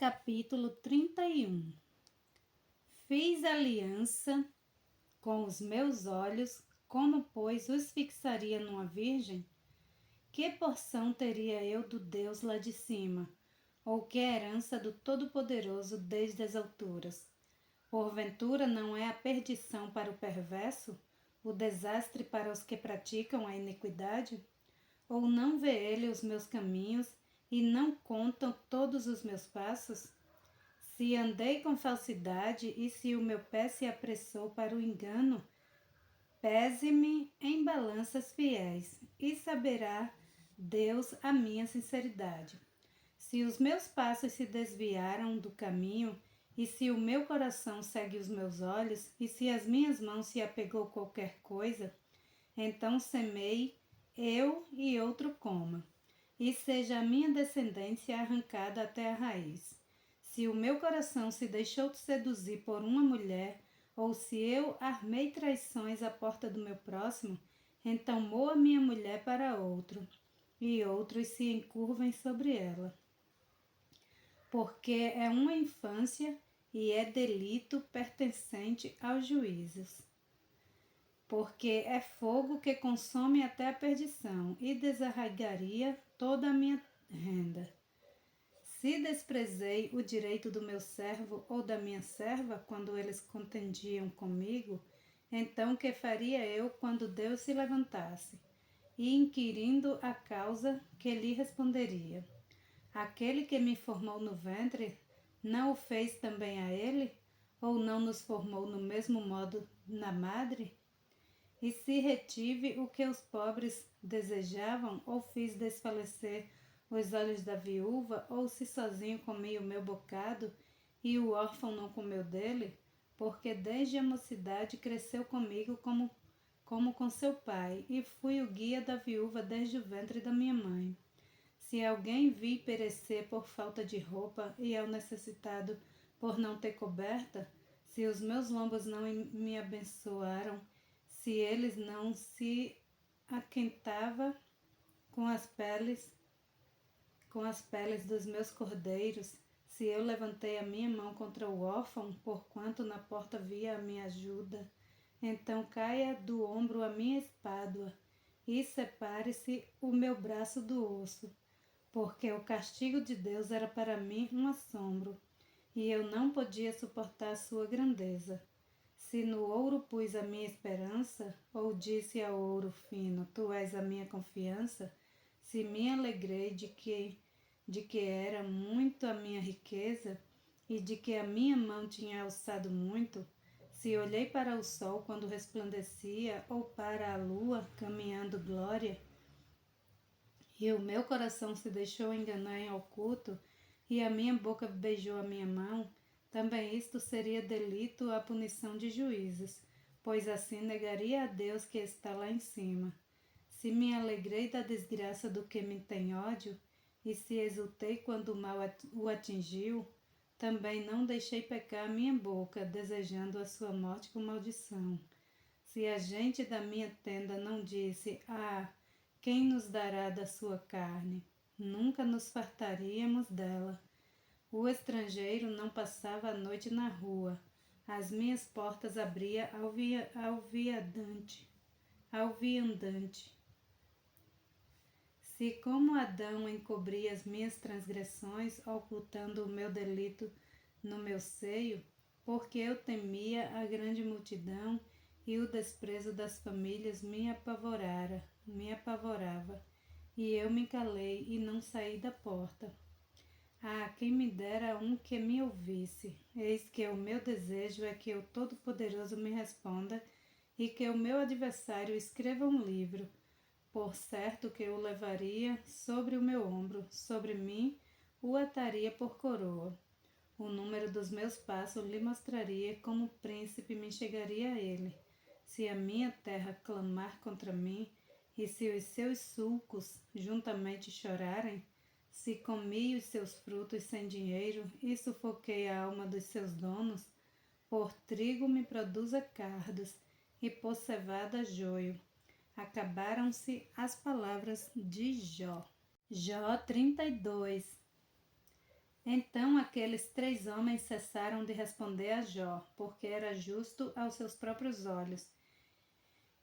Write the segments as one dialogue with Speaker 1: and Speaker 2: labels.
Speaker 1: Capítulo 31. Fiz aliança com os meus olhos, como, pois, os fixaria numa virgem? Que porção teria eu do Deus lá de cima? Ou que herança do Todo-Poderoso desde as alturas? Porventura não é a perdição para o perverso, o desastre para os que praticam a iniquidade? Ou não vê ele os meus caminhos e não contam todos os meus passos? Se andei com falsidade e se o meu pé se apressou para o engano, pese-me em balanças fiéis e saberá Deus a minha sinceridade. Se os meus passos se desviaram do caminho e se o meu coração segue os meus olhos e se as minhas mãos se apegou qualquer coisa, então semei eu e outro coma, e seja a minha descendência arrancada até a raiz. Se o meu coração se deixou seduzir por uma mulher, ou se eu armei traições à porta do meu próximo, então moa minha mulher para outro, e outros se encurvem sobre ela. Porque é uma infância e é delito pertencente aos juízos. Porque é fogo que consome até a perdição, e desarraigaria toda a minha renda. Se desprezei o direito do meu servo ou da minha serva quando eles contendiam comigo, então que faria eu quando Deus se levantasse? E inquirindo a causa, que lhe responderia? Aquele que me formou no ventre, não o fez também a ele? Ou não nos formou no mesmo modo na madre? E se retive o que os pobres desejavam, ou fiz desfalecer os olhos da viúva, ou se sozinho comi o meu bocado, e o órfão não comeu dele, porque desde a mocidade cresceu comigo como com seu pai, e fui o guia da viúva desde o ventre da minha mãe. Se alguém vi perecer por falta de roupa, e ao necessitado por não ter coberta, se os meus lombos não me abençoaram, se eles não se aquentava com as peles dos meus cordeiros, se eu levantei a minha mão contra o órfão, porquanto na porta via a minha ajuda, então caia do ombro a minha espádua, e separe-se o meu braço do osso, porque o castigo de Deus era para mim um assombro, e eu não podia suportar sua grandeza. Se no ouro pus a minha esperança, ou disse ao ouro fino, tu és a minha confiança, se me alegrei de que era muito a minha riqueza, e de que a minha mão tinha alçado muito, se olhei para o sol quando resplandecia, ou para a lua caminhando glória, e o meu coração se deixou enganar em oculto, e a minha boca beijou a minha mão, também isto seria delito à punição de juízes, pois assim negaria a Deus que está lá em cima. Se me alegrei da desgraça do que me tem ódio, e se exultei quando o mal o atingiu, também não deixei pecar a minha boca, desejando a sua morte com maldição. Se a gente da minha tenda não disse, quem nos dará da sua carne? Nunca nos fartaríamos dela. O estrangeiro não passava a noite na rua. As minhas portas abria ao viandante. Se como Adão encobri as minhas transgressões, ocultando o meu delito no meu seio, porque eu temia a grande multidão e o desprezo das famílias me apavorava, e eu me calei e não saí da porta. Quem me dera um que me ouvisse. Eis que o meu desejo é que o Todo-Poderoso me responda e que o meu adversário escreva um livro. Por certo que o levaria sobre o meu ombro, sobre mim o ataria por coroa. O número dos meus passos lhe mostraria como príncipe me chegaria a ele. Se a minha terra clamar contra mim, e se os seus sulcos juntamente chorarem, se comi os seus frutos sem dinheiro e sufoquei a alma dos seus donos, por trigo me produza cardos e por cevada joio. Acabaram-se as palavras de Jó. Jó 32. Então aqueles 3 homens cessaram de responder a Jó, porque era justo aos seus próprios olhos.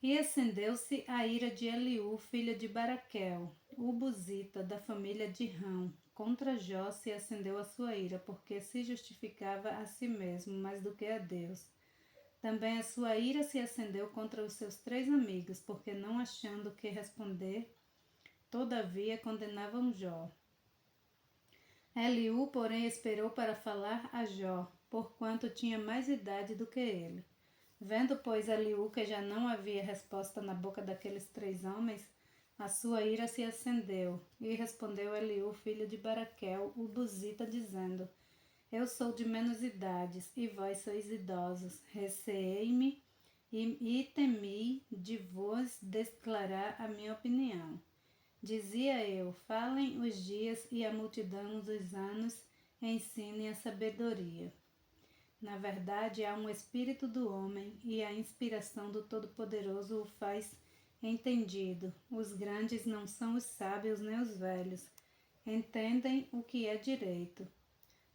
Speaker 1: E acendeu-se a ira de Eliú, filho de Baraquel, o buzita, da família de Rão. Contra Jó se acendeu a sua ira, porque se justificava a si mesmo mais do que a Deus. Também a sua ira se acendeu contra os seus 3 amigos, porque não achando que responder, todavia condenavam Jó. Eliú, porém, esperou para falar a Jó, porquanto tinha mais idade do que ele. Vendo, pois, Eliú que já não havia resposta na boca daqueles 3 homens, a sua ira se acendeu, e respondeu Eliú, filho de Baraquel, o buzita, dizendo: Eu sou de menos idades, e vós sois idosos. Receei-me e temi de vos declarar a minha opinião. Dizia eu: falem os dias e a multidão dos anos ensinem a sabedoria. Na verdade, há um espírito do homem, e a inspiração do Todo-Poderoso o faz entendido. Os grandes não são os sábios nem os velhos, entendem o que é direito.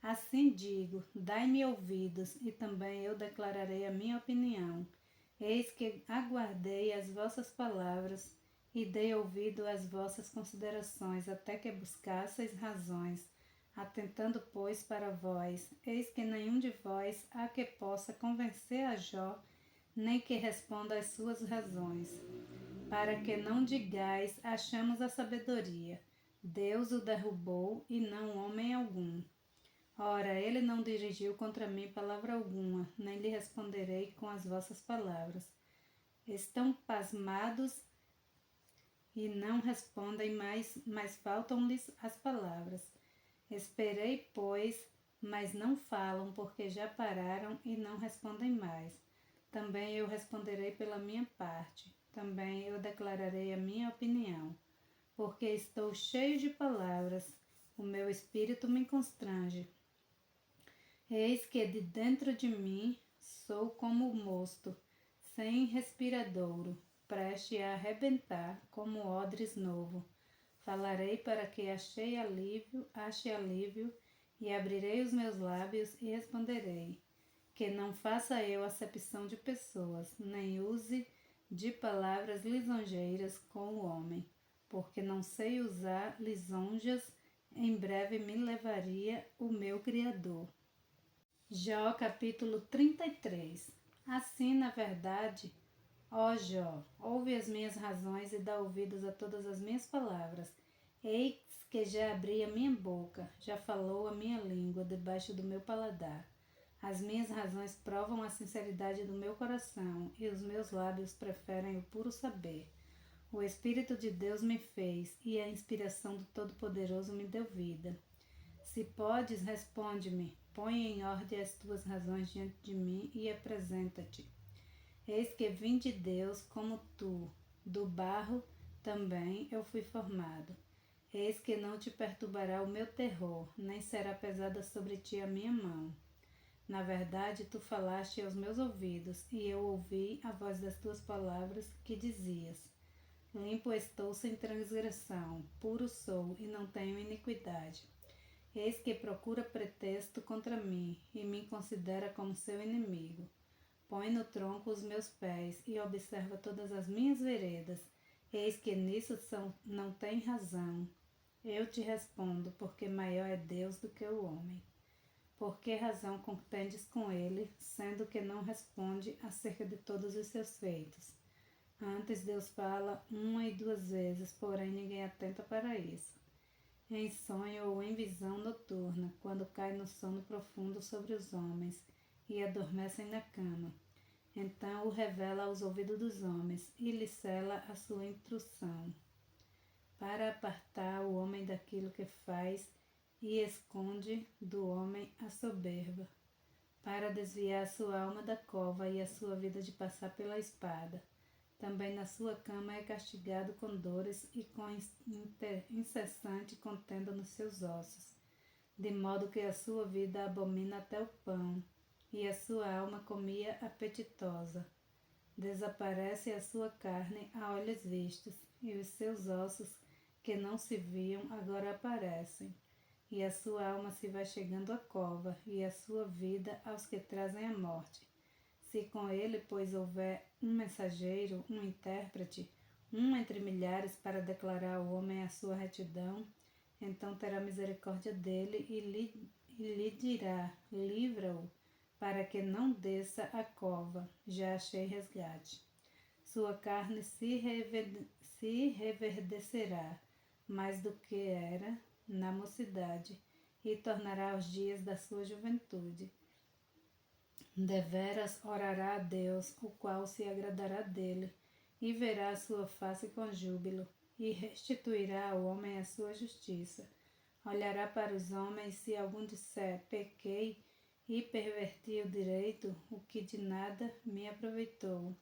Speaker 1: Assim digo: dai-me ouvidos, e também eu declararei a minha opinião. Eis que aguardei as vossas palavras, e dei ouvido às vossas considerações, até que buscasseis razões. Atentando, pois, para vós, eis que nenhum de vós há que possa convencer a Jó, nem que responda às suas razões. Para que não digais: achamos a sabedoria. Deus o derrubou, e não homem algum. Ora, ele não dirigiu contra mim palavra alguma, nem lhe responderei com as vossas palavras. Estão pasmados e não respondem mais, mas faltam-lhes as palavras. Esperei, pois, mas não falam, porque já pararam e não respondem mais. Também eu responderei pela minha parte, também eu declararei a minha opinião, porque estou cheio de palavras, o meu espírito me constrange. Eis que de dentro de mim sou como mosto, sem respiradouro, preste a arrebentar, como odres novo. Falarei para que ache alívio, e abrirei os meus lábios e responderei. Que não faça eu acepção de pessoas, nem use de palavras lisonjeiras com o homem, porque não sei usar lisonjas, em breve me levaria o meu Criador. Jó, capítulo 33. Assim, na verdade, ó Jó, ouve as minhas razões e dá ouvidos a todas as minhas palavras. Eis que já abri a minha boca, já falou a minha língua debaixo do meu paladar. As minhas razões provam a sinceridade do meu coração, e os meus lábios preferem o puro saber. O Espírito de Deus me fez, e a inspiração do Todo-Poderoso me deu vida. Se podes, responde-me, põe em ordem as tuas razões diante de mim e apresenta-te. Eis que vim de Deus como tu, do barro também eu fui formado. Eis que não te perturbará o meu terror, nem será pesada sobre ti a minha mão. Na verdade, tu falaste aos meus ouvidos, e eu ouvi a voz das tuas palavras que dizias: limpo estou sem transgressão, puro sou e não tenho iniquidade. Eis que procura pretexto contra mim, e me considera como seu inimigo. Põe no tronco os meus pés, e observa todas as minhas veredas. Eis que nisso não tem razão. Eu te respondo, porque maior é Deus do que o homem. Por que razão contendes com ele, sendo que não responde acerca de todos os seus feitos? Antes Deus fala 1 e 2 vezes, porém ninguém atenta para isso. Em sonho ou em visão noturna, quando cai no sono profundo sobre os homens e adormecem na cama. Então o revela aos ouvidos dos homens e lhe cela a sua instrução, para apartar o homem daquilo que faz e esconde do homem a soberba, para desviar a sua alma da cova e a sua vida de passar pela espada. Também na sua cama é castigado com dores e com incessante contenda nos seus ossos, de modo que a sua vida abomina até o pão, e a sua alma comia apetitosa. Desaparece a sua carne a olhos vistos, e os seus ossos, que não se viam, agora aparecem. e a sua alma se vai chegando à cova, e a sua vida aos que trazem a morte. Se com ele, pois, houver um mensageiro, um intérprete, um entre milhares para declarar ao homem a sua retidão, então terá misericórdia dele e lhe dirá, livra-o, para que não desça a cova, já achei resgate. Sua carne se reverdecerá mais do que era na mocidade, e tornará aos dias da sua juventude. Deveras orará a Deus, o qual se agradará dele, e verá a sua face com júbilo, e restituirá ao homem a sua justiça. Olhará para os homens, se algum disser, pequei e perverti o direito, o que de nada me aproveitou.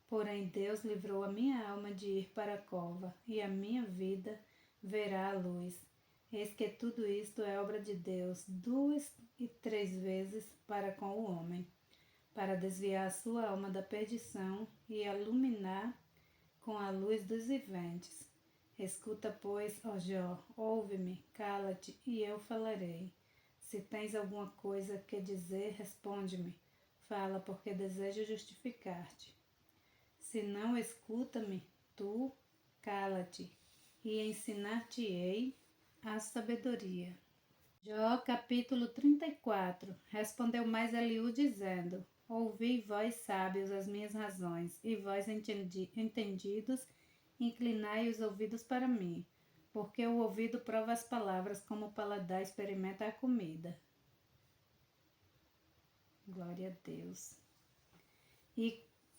Speaker 1: Porém Deus livrou a minha alma de ir para a cova, e a minha vida verá a luz. Eis que tudo isto é obra de Deus, 2 e 3 vezes para com o homem, para desviar a sua alma da perdição e iluminar com a luz dos viventes. Escuta, pois, ó Jó, ouve-me, cala-te, e eu falarei. Se tens alguma coisa que dizer, responde-me. Fala, porque desejo justificar-te. Se não, escuta-me, tu, cala-te, e ensinar-te-ei a sabedoria. Jó, capítulo 34. Respondeu mais Eliú, dizendo: Ouvi, vós sábios, as minhas razões, e vós entendidos, inclinai os ouvidos para mim, porque o ouvido prova as palavras, como o paladar experimenta a comida. Glória a Deus.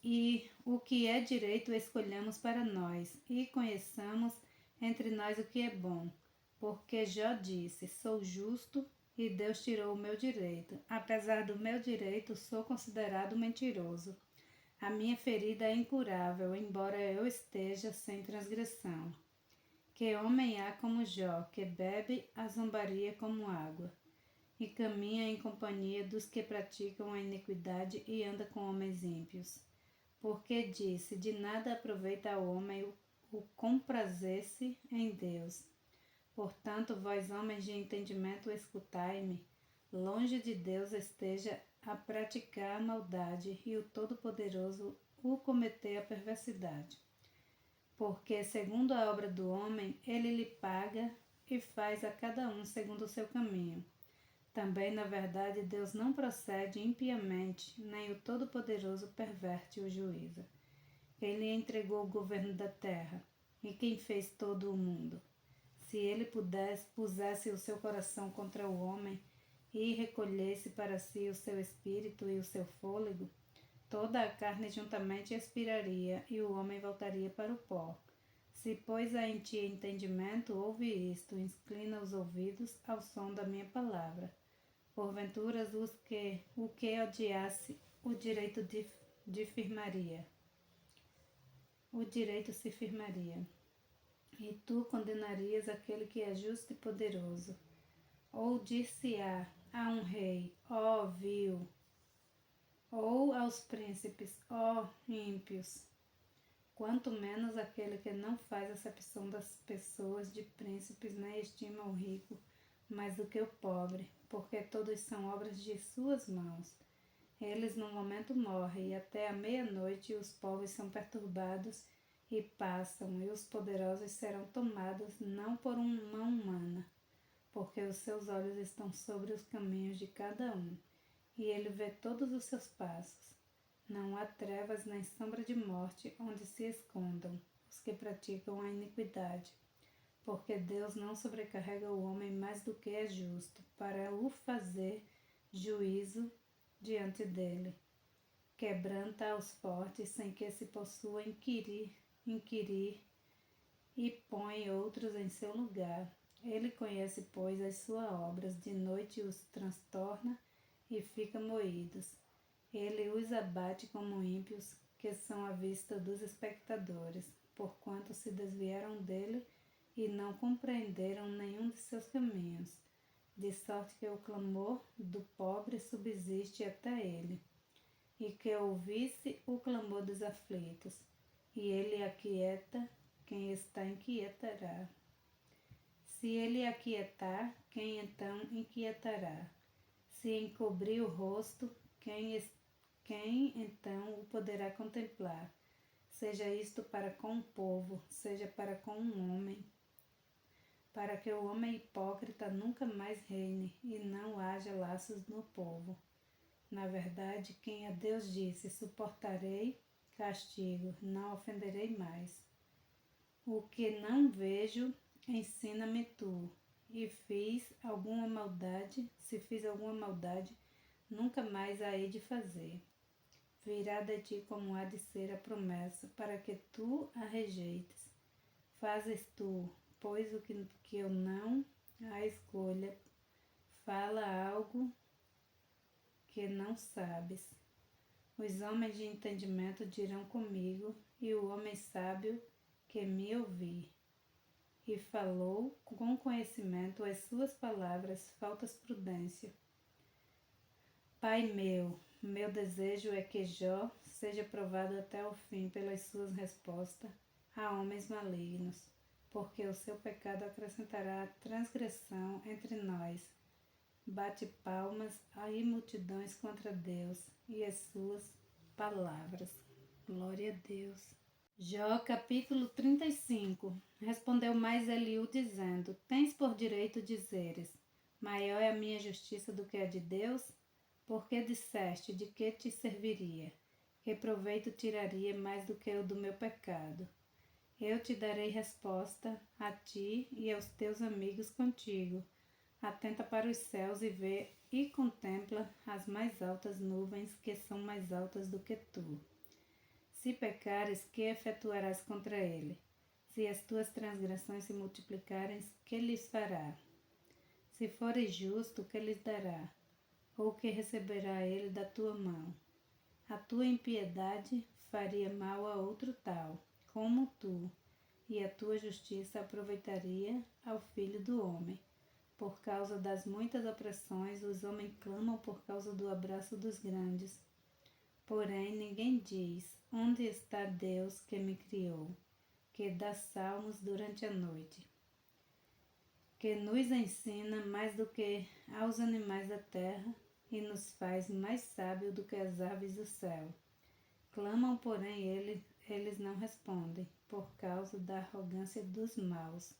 Speaker 1: E o que é direito escolhamos para nós, e conheçamos entre nós o que é bom. Porque Jó disse, sou justo, e Deus tirou o meu direito. Apesar do meu direito, sou considerado mentiroso. A minha ferida é incurável, embora eu esteja sem transgressão. Que homem há como Jó, que bebe a zombaria como água, e caminha em companhia dos que praticam a iniquidade e anda com homens ímpios. Porque disse, de nada aproveita ao homem o comprazer-se em Deus. Portanto, vós homens de entendimento, escutai-me. Longe de Deus esteja a praticar a maldade e o Todo-Poderoso o cometer a perversidade. Porque, segundo a obra do homem, ele lhe paga e faz a cada um segundo o seu caminho. Também, na verdade, Deus não procede impiamente, nem o Todo-Poderoso perverte o juízo. Quem lhe entregou o governo da terra e quem fez todo o mundo? Se ele pusesse o seu coração contra o homem e recolhesse para si o seu espírito e o seu fôlego, toda a carne juntamente expiraria e o homem voltaria para o pó. Se, pois, há em ti entendimento, ouve isto, inclina os ouvidos ao som da minha palavra. Porventura, o que odiasse, o direito firmaria. O direito se firmaria. E tu condenarias aquele que é justo e poderoso. Ou dir-se-á a um rei, ó vil, ou aos príncipes, ó ímpios. Quanto menos aquele que não faz acepção das pessoas, de príncipes, nem estima o rico mais do que o pobre, porque todos são obras de suas mãos. Eles num momento morrem, e até a meia-noite os povos são perturbados e passam, e os poderosos serão tomados não por uma mão humana, porque os seus olhos estão sobre os caminhos de cada um, e ele vê todos os seus passos. Não há trevas nem sombra de morte onde se escondam os que praticam a iniquidade, porque Deus não sobrecarrega o homem mais do que é justo, para o fazer juízo diante dele. Quebranta aos fortes sem que se possua inquirir e põe outros em seu lugar. Ele conhece, pois, as suas obras, de noite os transtorna e ficam moídos. Ele os abate como ímpios, que são à vista dos espectadores, porquanto se desviaram dele e não compreenderam nenhum de seus caminhos, de sorte que o clamor do pobre subsiste até ele, e que ouvisse o clamor dos aflitos, e ele aquieta quem está inquietará. Se ele aquietar, quem então inquietará? Se encobrir o rosto, quem então o poderá contemplar? Seja isto para com o povo, seja para com um homem, para que o homem hipócrita nunca mais reine e não haja laços no povo. Na verdade, quem a Deus disse, suportarei castigo, não ofenderei mais. O que não vejo, ensina-me tu. E se fiz alguma maldade, nunca mais a hei de fazer. Virá de ti como há de ser a promessa, para que tu a rejeites. Fazes tu, pois o que eu não a escolha, fala algo que não sabes. Os homens de entendimento dirão comigo, e o homem sábio que me ouvir. E falou com conhecimento, as suas palavras, faltas prudência. Pai meu desejo é que Jó seja provado até o fim pelas suas respostas a homens malignos, porque o seu pecado acrescentará transgressão entre nós. Bate palmas aí multidões contra Deus e as suas palavras. Glória a Deus. Jó capítulo 35. Respondeu mais Eliú dizendo: Tens por direito dizeres: maior é a minha justiça do que a de Deus? Porque disseste: de que te serviria? Que proveito tiraria mais do que o do meu pecado? Eu te darei resposta a ti e aos teus amigos contigo. Atenta para os céus e vê e contempla as mais altas nuvens, que são mais altas do que tu. Se pecares, que efetuarás contra ele? Se as tuas transgressões se multiplicarem, que lhes fará? Se fores justo, que lhes dará? Ou que receberá ele da tua mão? A tua impiedade faria mal a outro tal, como tu, e a tua justiça aproveitaria ao filho do homem. Por causa das muitas opressões, os homens clamam por causa do abraço dos grandes. Porém, ninguém diz: onde está Deus que me criou, que dá salmos durante a noite, que nos ensina mais do que aos animais da terra e nos faz mais sábios do que as aves do céu. Clamam, porém, eles não respondem, por causa da arrogância dos maus.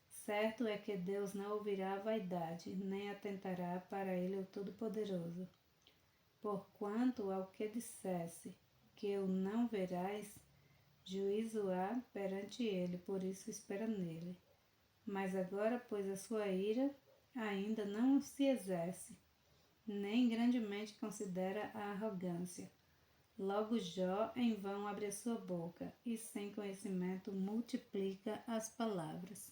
Speaker 1: Certo é que Deus não ouvirá a vaidade, nem atentará para ele o Todo-Poderoso. Porquanto ao que dissesse, que o não verás, juízo há perante ele, por isso espera nele. Mas agora, pois a sua ira ainda não se exerce, nem grandemente considera a arrogância. Logo Jó em vão abre a sua boca, e sem conhecimento multiplica as palavras.